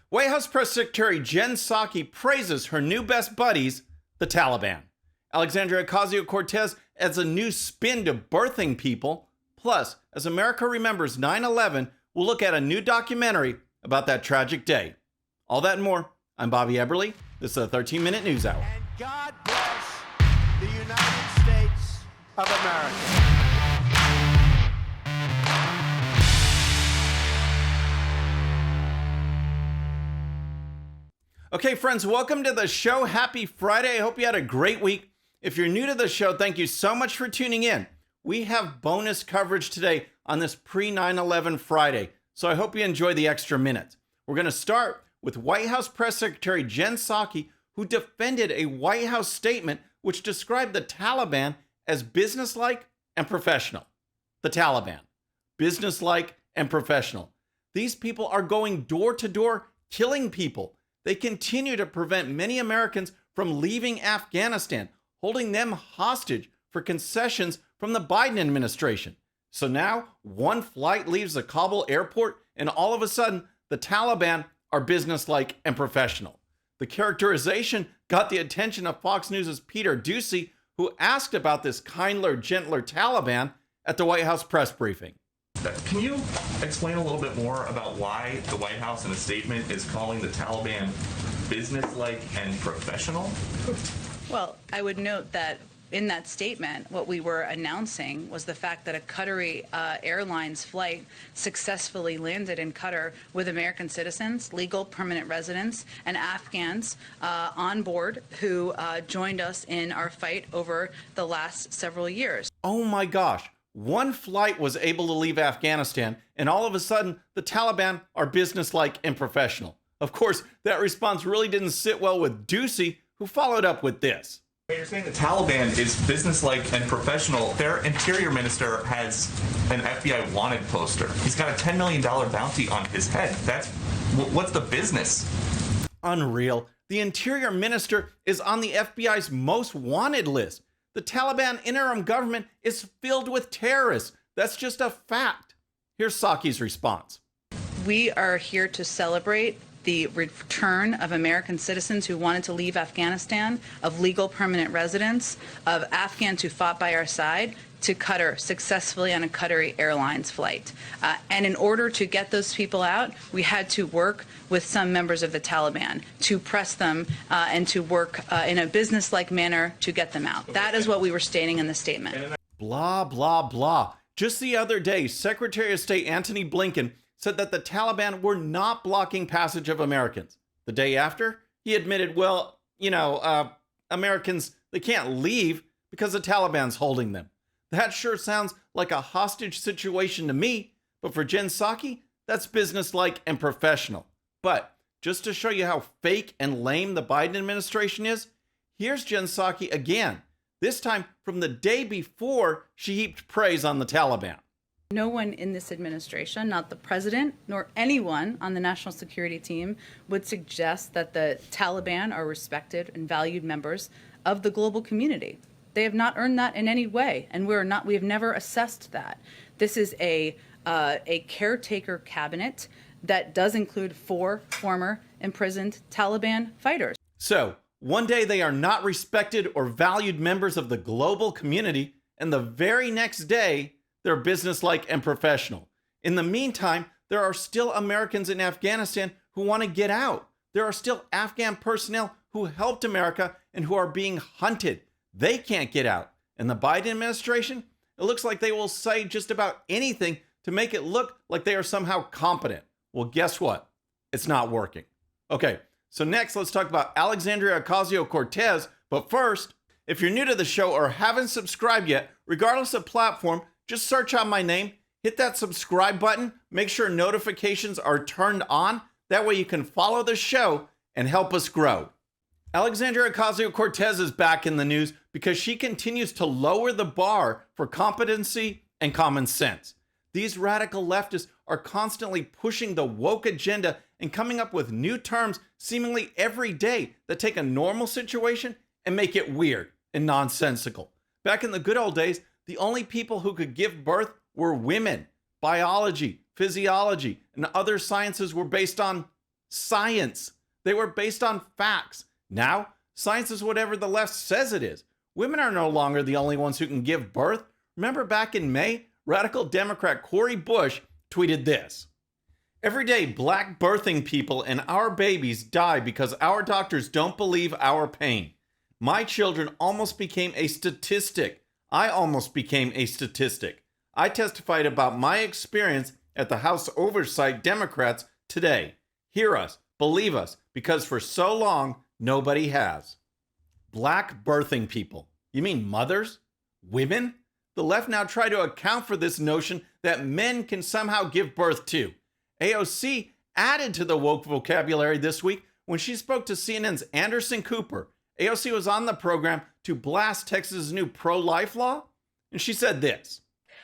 White House Press Secretary Jen Psaki praises her new best buddies, the Taliban. Alexandria Ocasio-Cortez adds a new spin to birthing people. Plus, as America remembers 9/11, we'll look at a new documentary about that tragic day. All that and more. I'm Bobby Eberle. This is a 13-minute news hour. And God bless the United States of America. Okay, friends, welcome to the show. Happy Friday. I hope you had a great week. If you're new to the show, thank you so much for tuning in. We have bonus coverage today on this pre-9/11 Friday, so I hope you enjoy the extra minutes. We're going to start with White House Press Secretary Jen Psaki, who defended a White House statement which described the Taliban as businesslike and professional. The Taliban, businesslike and professional. These people are going door to door, killing people. They continue to prevent many Americans from leaving Afghanistan, holding them hostage for concessions from the Biden administration. So now one flight leaves the Kabul airport and all of a sudden the Taliban are businesslike and professional. The characterization got the attention of Fox News' Peter Doocy, who asked about this kinder, gentler Taliban at the White House press briefing. Can you explain a little bit more about why the White House in a statement is calling the Taliban businesslike and professional? Well, I would note that in that statement, what we were announcing was the fact that a Qatari Airlines flight successfully landed in Qatar with American citizens, legal permanent residents, and Afghans on board who joined us in our fight over the last several years. Oh my gosh. One flight was able to leave Afghanistan, and all of a sudden, the Taliban are businesslike and professional. Of course, that response really didn't sit well with Doocy, who followed up with this. You're saying the Taliban is businesslike and professional. Their interior minister has an FBI wanted poster. He's got a $10 million bounty on his head. What's the business? Unreal. The interior minister is on the FBI's most wanted list. The Taliban interim government is filled with terrorists. That's just a fact. Here's Psaki's response. We are here to celebrate the return of American citizens who wanted to leave Afghanistan, of legal permanent residents, of Afghans who fought by our side, to Qatar successfully on a Qatari Airlines flight. And in order to get those people out, we had to work with some members of the Taliban to press them and to work in a business-like manner to get them out. That is what we were stating in the statement. Blah, blah, blah. Just the other day, Secretary of State Antony Blinken said that the Taliban were not blocking passage of Americans. The day after, he admitted, well, Americans, they can't leave because the Taliban's holding them. That sure sounds like a hostage situation to me, but for Jen Psaki, that's businesslike and professional. But just to show you how fake and lame the Biden administration is, here's Jen Psaki again, this time from the day before she heaped praise on the Taliban. No one in this administration, not the president, nor anyone on the national security team, would suggest that the Taliban are respected and valued members of the global community. They have not earned that in any way, and we have never assessed that. This is a caretaker cabinet that does include 4 former imprisoned Taliban fighters. So, one day they are not respected or valued members of the global community, and the very next day, they're businesslike and professional. In the meantime, there are still Americans in Afghanistan who want to get out. There are still Afghan personnel who helped America and who are being hunted. They can't get out. And the Biden administration, it looks like they will say just about anything to make it look like they are somehow competent. Well, guess what? It's not working. Okay, so next let's talk about Alexandria Ocasio-Cortez. But first, if you're new to the show or haven't subscribed yet, regardless of platform, just search out my name, hit that subscribe button, make sure notifications are turned on. That way you can follow the show and help us grow. Alexandria Ocasio-Cortez is back in the news because she continues to lower the bar for competency and common sense. These radical leftists are constantly pushing the woke agenda and coming up with new terms seemingly every day that take a normal situation and make it weird and nonsensical. Back in the good old days, the only people who could give birth were women. Biology, physiology, and other sciences were based on science. They were based on facts. Now, science is whatever the left says it is. Women are no longer the only ones who can give birth. Remember back in May, radical Democrat Cori Bush tweeted this: "Every day, black birthing people and our babies die because our doctors don't believe our pain. My children almost became a statistic. I almost became a statistic. I testified about my experience at the House Oversight Democrats today. Hear us, believe us, because for so long, nobody has." Black birthing people. You mean mothers? Women? The left now try to account for this notion that men can somehow give birth too. AOC added to the woke vocabulary this week when she spoke to CNN's Anderson Cooper. AOC was on the program to blast Texas' new pro-life law, and she said this: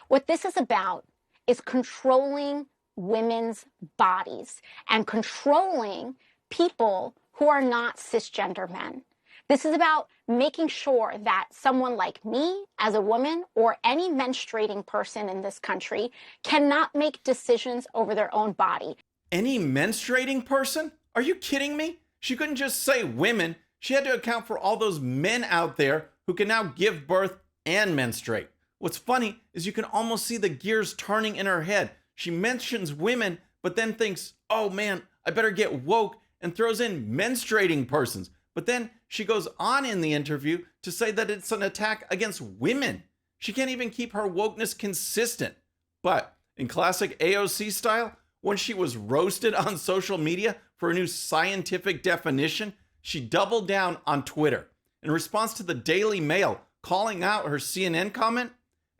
"What this is about is controlling women's bodies and controlling people who are not cisgender men. This is about making sure that someone like me as a woman or any menstruating person in this country cannot make decisions over their own body." Any menstruating person? Are you kidding me? She couldn't just say women. She had to account for all those men out there who can now give birth and menstruate. What's funny is you can almost see the gears turning in her head. She mentions women, but then thinks, oh man, I better get woke, and throws in menstruating persons. But then she goes on in the interview to say that it's an attack against women. She can't even keep her wokeness consistent. But in classic AOC style, when she was roasted on social media for a new scientific definition, she doubled down on Twitter. In response to the Daily Mail calling out her CNN comment,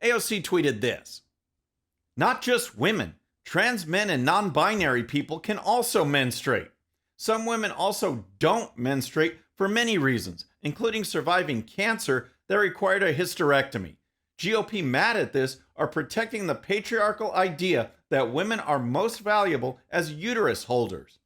AOC tweeted this: "Not just women, trans men and non-binary people can also menstruate. Some women also don't menstruate for many reasons, including surviving cancer that required a hysterectomy. GOP mad at this are protecting the patriarchal idea that women are most valuable as uterus holders."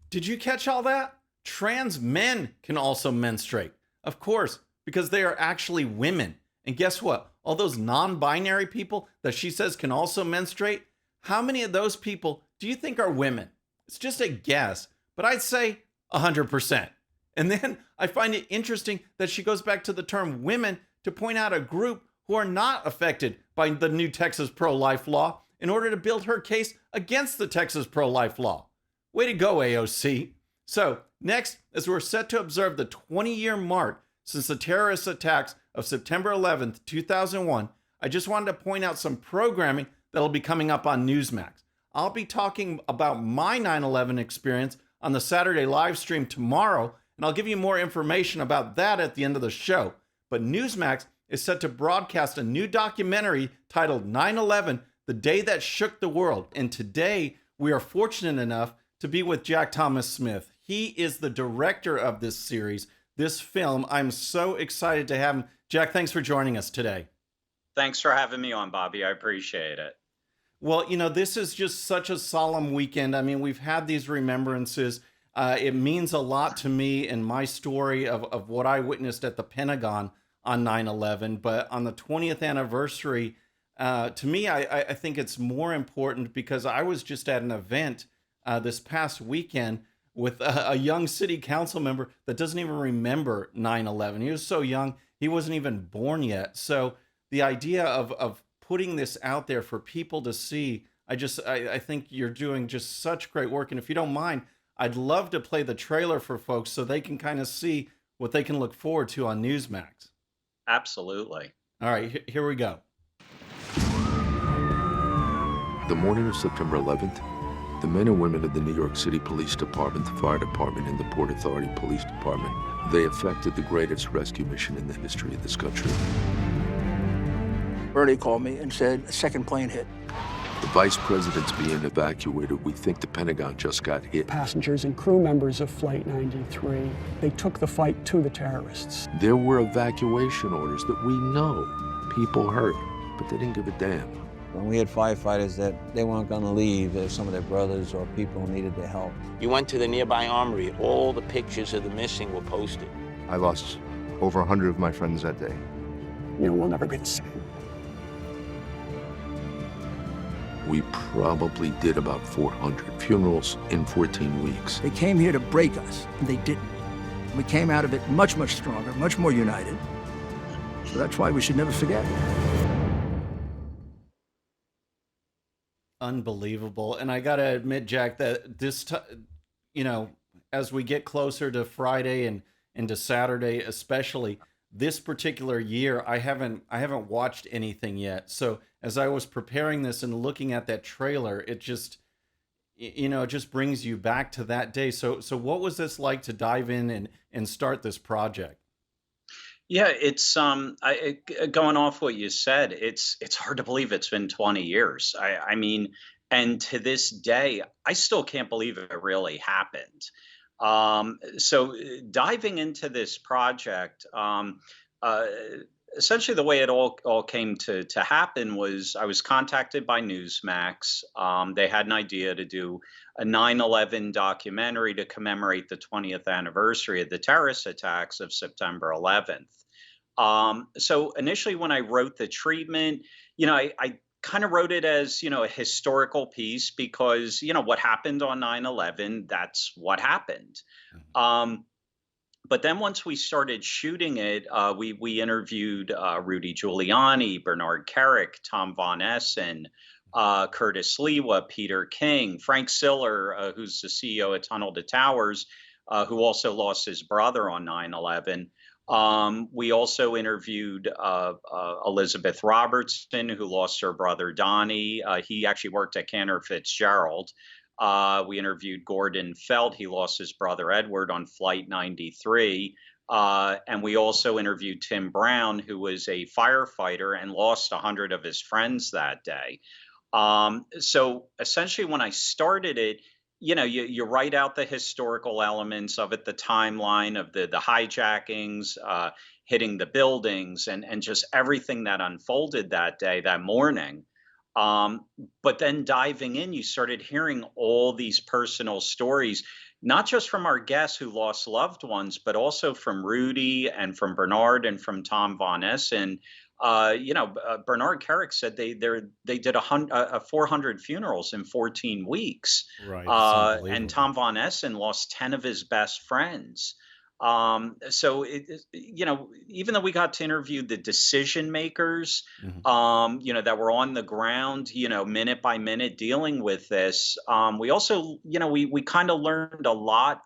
Did you catch all that? Trans men can also menstruate. Of course, because they are actually women. And guess what? All those non-binary people that she says can also menstruate, how many of those people do you think are women? It's just a guess, but I'd say 100%. And then I find it interesting that she goes back to the term women to point out a group who are not affected by the new Texas pro-life law in order to build her case against the Texas pro-life law. Way to go, AOC. So next, as we're set to observe the 20-year mark since the terrorist attacks of September 11th, 2001, I just wanted to point out some programming that'll be coming up on Newsmax. I'll be talking about my 9/11 experience on the Saturday live stream tomorrow, and I'll give you more information about that at the end of the show. But Newsmax is set to broadcast a new documentary titled 9/11, The Day That Shook the World. And today, we are fortunate enough to be with Jack Thomas Smith. He is the director of this series, this film. I'm so excited to have him. Jack, thanks for joining us today. Thanks for having me on, Bobby. I appreciate it. Well, you know, this is just such a solemn weekend. I mean, we've had these remembrances. It means a lot to me in my story of what I witnessed at the Pentagon on 9/11. But on the 20th anniversary, to me, I think it's more important because I was just at an event this past weekend with a young city council member that doesn't even remember 9/11. He was so young, he wasn't even born yet. So the idea of putting this out there for people to see, I think you're doing just such great work. And if you don't mind, I'd love to play the trailer for folks so they can kind of see what they can look forward to on Newsmax. Absolutely. All right, here we go. The morning of September 11th, the men and women of the New York City Police Department, the Fire Department, and the Port Authority Police Department, they effected the greatest rescue mission in the history of this country. Bernie called me and said a second plane hit. The vice president's being evacuated. We think the Pentagon just got hit. Passengers and crew members of Flight 93, they took the fight to the terrorists. There were evacuation orders that we know people hurt, but they didn't give a damn. When we had firefighters that they weren't going to leave, if some of their brothers or people who needed their help. You went to the nearby armory. All the pictures of the missing were posted. I lost over 100 of my friends that day. You know, we'll never be the same. We probably did about 400 funerals in 14 weeks. They came here to break us, and they didn't. We came out of it much, much stronger, much more united. So that's why we should never forget. Unbelievable. And I got to admit, Jack, that as we get closer to Friday and into Saturday, especially this particular year, I haven't watched anything yet. So as I was preparing this and looking at that trailer, it just, it just brings you back to that day. So what was this like to dive in and start this project? Yeah, it's going off what you said, it's hard to believe it's been 20 years. I mean, and to this day, I still can't believe it really happened. So diving into this project, uh, essentially the way it all came to happen was I was contacted by Newsmax. They had an idea to do a 9/11 documentary to commemorate the 20th anniversary of the terrorist attacks of September 11th. So initially, when I wrote the treatment, I kind of wrote it as, a historical piece because, what happened on 9/11, that's what happened. But then once we started shooting it, we interviewed Rudy Giuliani, Bernard Kerik, Tom Von Essen, Curtis Lewa, Peter King, Frank Siller, who's the CEO at Tunnel to Towers, who also lost his brother on 9/11. We also interviewed Elizabeth Robertson, who lost her brother Donnie. He actually worked at Cantor Fitzgerald. We interviewed Gordon Felt. He lost his brother Edward on Flight 93. And we also interviewed Tim Brown, who was a firefighter and lost 100 of his friends that day. So essentially, when I started it, you write out the historical elements of it, the timeline of the hijackings, hitting the buildings, and just everything that unfolded that day, that morning. But then diving in, you started hearing all these personal stories, not just from our guests who lost loved ones, but also from Rudy and from Bernard and from Tom Von Essen. Bernard Kerik said they did 400 funerals in 14 weeks. Right. And Tom Von Essen lost 10 of his best friends. So even though we got to interview the decision makers, that were on the ground, minute by minute dealing with this, we also, we kind of learned a lot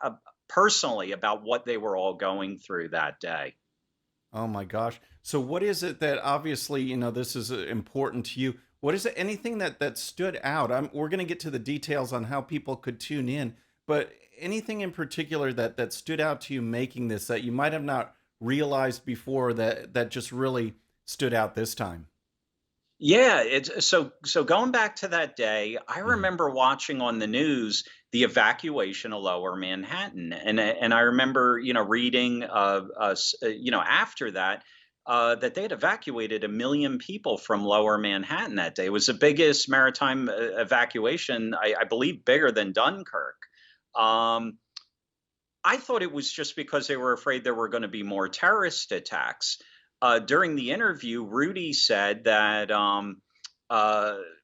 personally about what they were all going through that day. Oh my gosh. So what is it that obviously, this is important to you? What is it, anything that stood out? We're going to get to the details on how people could tune in, but anything in particular that stood out to you making this that you might have not realized before that just really stood out this time? Yeah, it's so going back to that day, I remember watching on the news the evacuation of Lower Manhattan, and I remember reading after that that they had evacuated 1 million people from Lower Manhattan that day. It was the biggest maritime evacuation, I believe, bigger than Dunkirk. I thought it was just because they were afraid there were going to be more terrorist attacks. During the interview, Rudy said that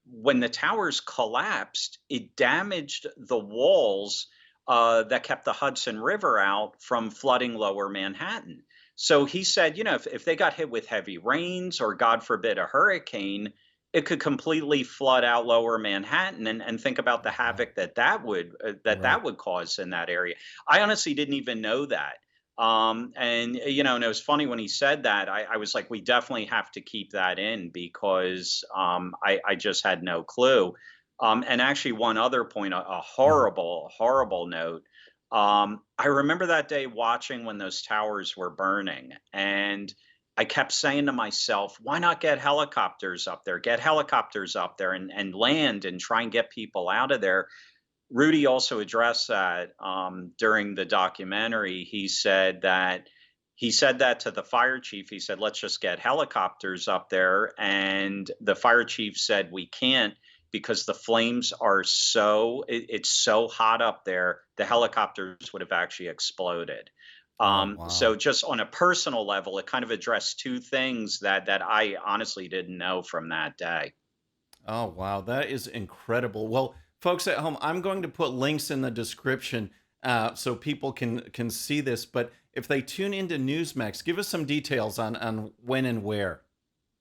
when the towers collapsed, it damaged the walls that kept the Hudson River out from flooding Lower Manhattan. So he said, if they got hit with heavy rains or, God forbid, a hurricane, it could completely flood out Lower Manhattan, and think about the havoc that would cause in that area. I honestly didn't even know that. And it was funny when he said that, I was like, we definitely have to keep that in because I just had no clue. And actually, one other point, a horrible note. I remember that day watching when those towers were burning, and I kept saying to myself, why not get helicopters up there? Get helicopters up there and land and try and get people out of there. Rudy also addressed that during the documentary. He said that to the fire chief. He said, let's just get helicopters up there. And the fire chief said, we can't because the flames are it's so hot up there, the helicopters would have actually exploded. Wow. So just on a personal level, it kind of addressed two things that I honestly didn't know from that day. Oh, wow. That is incredible. Well, folks at home, I'm going to put links in the description so people can see this. But if they tune into Newsmax, give us some details on when and where.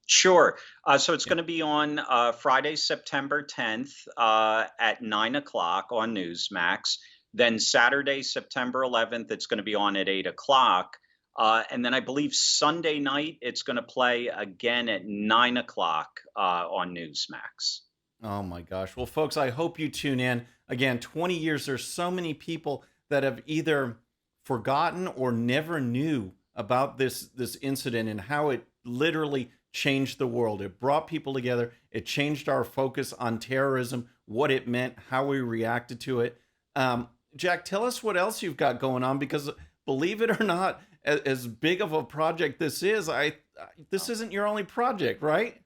Sure. So it's going to be on Friday, September 10th at 9 o'clock on Newsmax. Then Saturday, September 11th, it's going to be on at 8 o'clock. And then I believe Sunday night, it's going to play again at 9 o'clock on Newsmax. Oh my gosh. Well, folks, I hope you tune in. Again, 20 years, there's so many people that have either forgotten or never knew about this incident and how it literally changed the world. It brought people together. It changed our focus on terrorism, what it meant, how we reacted to it. Jack, tell us what else you've got going on, because believe it or not, as big of a project this is, this isn't your only project, right?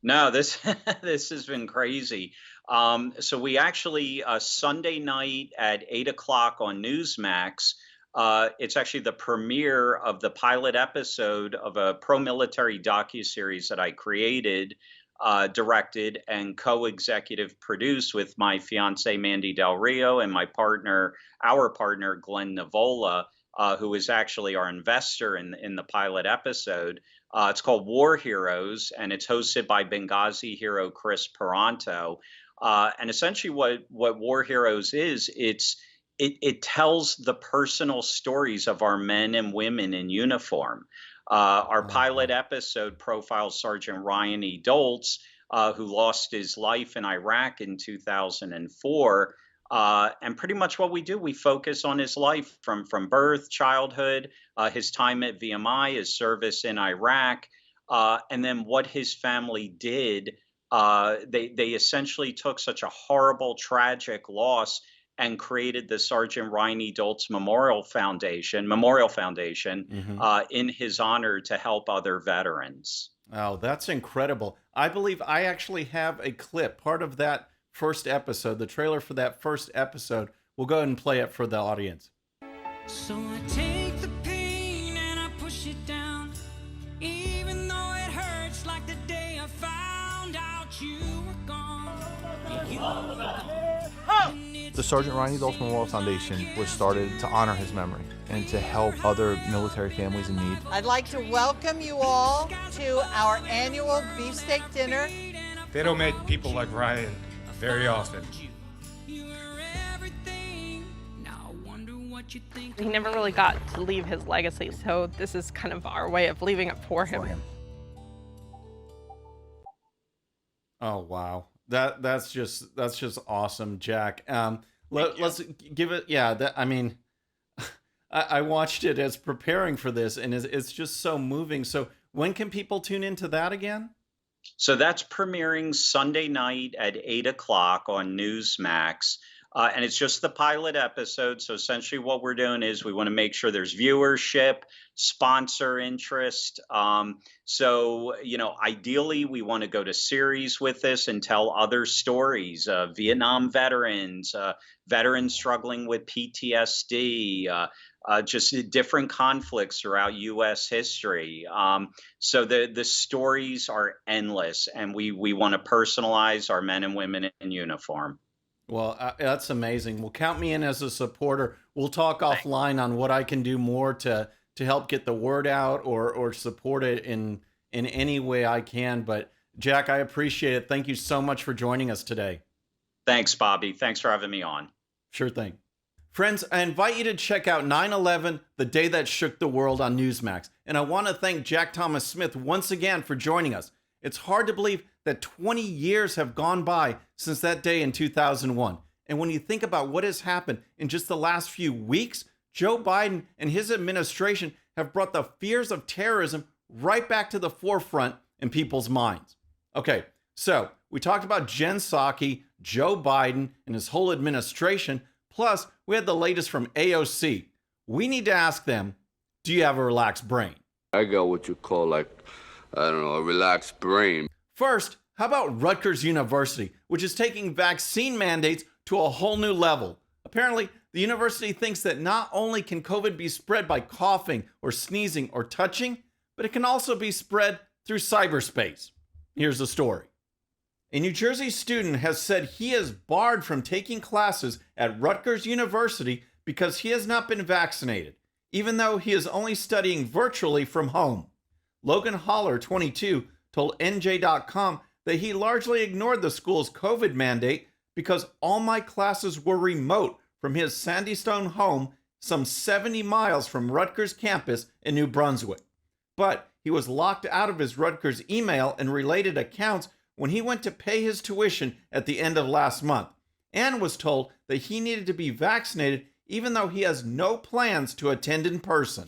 No, this this has been crazy. So we actually Sunday night at 8 o'clock on Newsmax. It's actually the premiere of the pilot episode of a pro-military docuseries that I created, directed, and co-executive produced with my fiance Mandy Del Rio and our partner Glenn Nivola, who is actually our investor in the pilot episode. It's called War Heroes, and it's hosted by Benghazi hero Chris Peranto. And essentially, what War Heroes is, it tells the personal stories of our men and women in uniform. Our pilot episode profiles Sergeant Ryan E. Doltz, who lost his life in Iraq in 2004. And pretty much what we do, we focus on his life from birth, childhood, his time at VMI, his service in Iraq, and then what his family did. They essentially took such a horrible, tragic loss and created the Sergeant Ryan E. Doltz Memorial Foundation in his honor to help other veterans. Oh, that's incredible. I believe I actually have a clip, part of that first episode, the trailer for that first episode. We'll go ahead and play it for the audience. So I take the pain and I push it down, even though it hurts like the day I found out you were gone. You were gone. The Sergeant Ryan E. Doltz Memorial Foundation was started to honor his memory and to help other military families in need. I'd like to welcome you all to our annual beefsteak dinner. They don't make people like Ryan very often. He never really got to leave his legacy, so this is kind of our way of leaving it for him. Oh wow, that's just awesome, Jack. Let's give it. Yeah, I mean, I watched it as preparing for this, and it's just so moving. So when can people tune into that again? So that's premiering Sunday night at 8 o'clock on Newsmax. And it's just the pilot episode. So essentially what we're doing is we want to make sure there's viewership, sponsor interest. So, ideally we want to go to series with this and tell other stories, Vietnam veterans, veterans struggling with PTSD, just different conflicts throughout U.S. history. So the stories are endless, and we want to personalize our men and women in uniform. Well, that's amazing. Well, count me in as a supporter. We'll talk offline on what I can do more to help get the word out or support it in any way I can. But Jack, I appreciate it. Thank you so much for joining us today. Thanks, Bobby. Thanks for having me on. Sure thing. Friends, I invite you to check out 9/11, the day that shook the world on Newsmax. And I want to thank Jack Thomas Smith once again for joining us. It's hard to believe that 20 years have gone by since that day in 2001. And when you think about what has happened in just the last few weeks, Joe Biden and his administration have brought the fears of terrorism right back to the forefront in people's minds. Okay, so we talked about Jen Psaki, Joe Biden, and his whole administration. Plus, we had the latest from AOC. We need to ask them, do you have a relaxed brain? I got what you call, a relaxed brain. First, how about Rutgers University, which is taking vaccine mandates to a whole new level? Apparently, the university thinks that not only can COVID be spread by coughing or sneezing or touching, but it can also be spread through cyberspace. Here's the story. A New Jersey student has said he is barred from taking classes at Rutgers University because he has not been vaccinated, even though he is only studying virtually from home. Logan Holler, 22, told NJ.com that he largely ignored the school's COVID mandate because all my classes were remote from his Sandystone home, some 70 miles from Rutgers campus in New Brunswick. But he was locked out of his Rutgers email and related accounts when he went to pay his tuition at the end of last month, and was told that he needed to be vaccinated even though he has no plans to attend in person.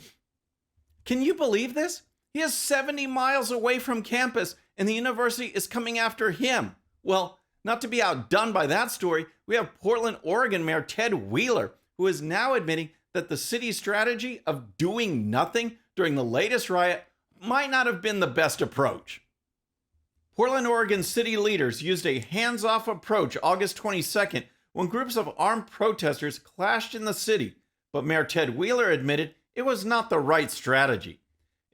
Can you believe this? He is 70 miles away from campus and the university is coming after him. Well, not to be outdone by that story, we have Portland, Oregon Mayor Ted Wheeler, who is now admitting that the city's strategy of doing nothing during the latest riot might not have been the best approach. Portland, Oregon city leaders used a hands-off approach August 22nd when groups of armed protesters clashed in the city, but Mayor Ted Wheeler admitted it was not the right strategy.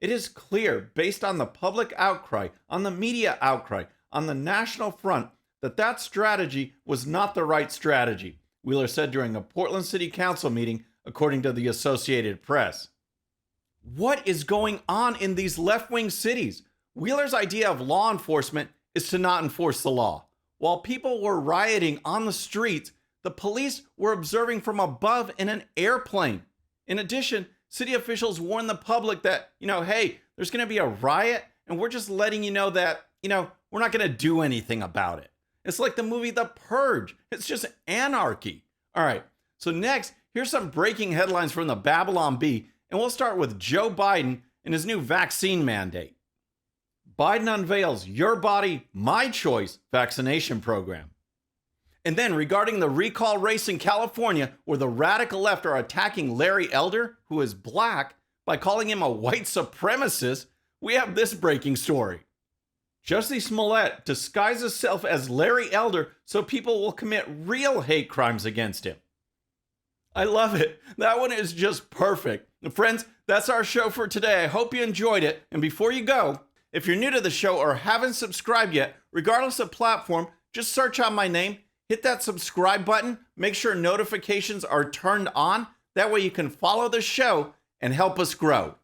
It is clear, based on the public outcry, on the media outcry, on the national front, that strategy was not the right strategy, Wheeler said during a Portland City Council meeting, according to the Associated Press. What is going on in these left-wing cities? Wheeler's idea of law enforcement is to not enforce the law. While people were rioting on the streets, the police were observing from above in an airplane. In addition, city officials warned the public that, hey, there's going to be a riot, and we're just letting you know that, we're not going to do anything about it. It's like the movie The Purge. It's just anarchy. All right, so next, here's some breaking headlines from the Babylon Bee, and we'll start with Joe Biden and his new vaccine mandate. Biden unveils Your Body, My Choice vaccination program. And then regarding the recall race in California, where the radical left are attacking Larry Elder, who is black, by calling him a white supremacist, we have this breaking story. Jussie Smollett disguised himself as Larry Elder so people will commit real hate crimes against him. I love it. That one is just perfect. And friends, that's our show for today. I hope you enjoyed it. And before you go, if you're new to the show or haven't subscribed yet, regardless of platform, just search out my name, hit that subscribe button, make sure notifications are turned on. That way you can follow the show and help us grow.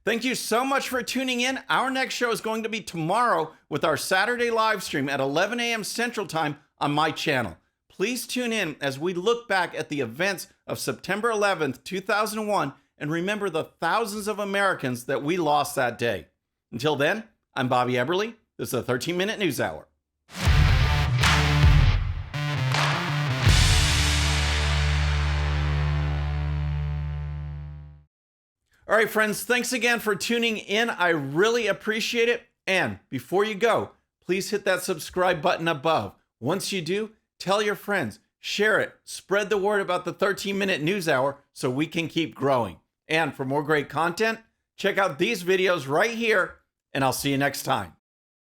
Thank you so much for tuning in. Our next show is going to be tomorrow with our Saturday live stream at 11 a.m. Central Time on my channel. Please tune in as we look back at the events of September 11th, 2001, and remember the thousands of Americans that we lost that day. Until then, I'm Bobby Eberle. This is the 13-Minute News Hour. All right, friends, thanks again for tuning in. I really appreciate it. And before you go, please hit that subscribe button above. Once you do, tell your friends, share it, spread the word about the 13-Minute News Hour so we can keep growing. And for more great content, check out these videos right here, and I'll see you next time.